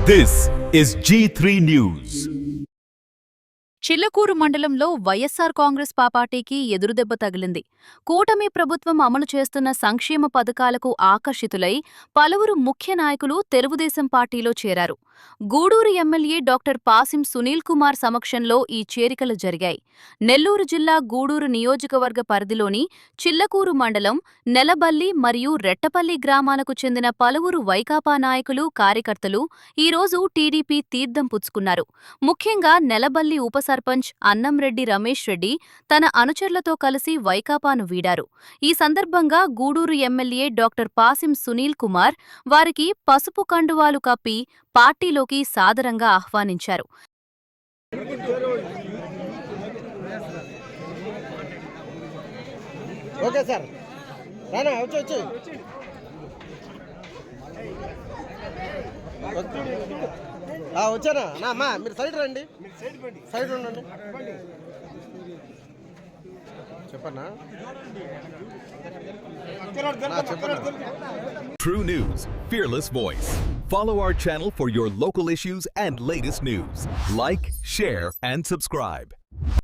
This is G3 News. Chillakur మండలంలో వైఎస్సార్ కాంగ్రెస్ పార్టీకి ఎదురుదెబ్బ తగిలింది. కూటమి ప్రభుత్వం అమలు చేస్తున్న సంక్షేమ పథకాలకు ఆకర్షితులై పలువురు ముఖ్య నాయకులు తెలుగుదేశం పార్టీలో చేరారు. గూడూరు ఎమ్మెల్యే డాక్టర్ పాసిం సునీల్ కుమార్ సమక్షంలో ఈ చేరికలు జరిగాయి. నెల్లూరు జిల్లా గూడూరు నియోజకవర్గ పరిధిలోని చిల్లకూరు మండలం నెలబల్లి మరియు రెట్టపల్లి గ్రామాలకు చెందిన పలువురు వైకాపా నాయకులు, కార్యకర్తలు ఈరోజు టీడీపీ తీర్థం పుచ్చుకున్నారు. ముఖ్యంగా నెలబల్లి ఉప సర్పంచ్ అన్నంరెడ్డి రమేష్ రెడ్డి తన అనుచరులతో కలిసి వైకాపాను వీడారు. ఈ సందర్భంగా గూడూరు ఎమ్మెల్యే డాక్టర్ పాసిం సునీల్ కుమార్ వారికి పసుపు కండువాలు కప్పి పార్టీలోకి సాదరంగా ఆహ్వానించారు. వచ్చారా అమ్మా, మీరు సైడ్ రండి, సైడ్ ఉండండి. చెప్పన్నా True News, fearless voice. Follow our channel for your local issues and latest news. Like, share, and subscribe.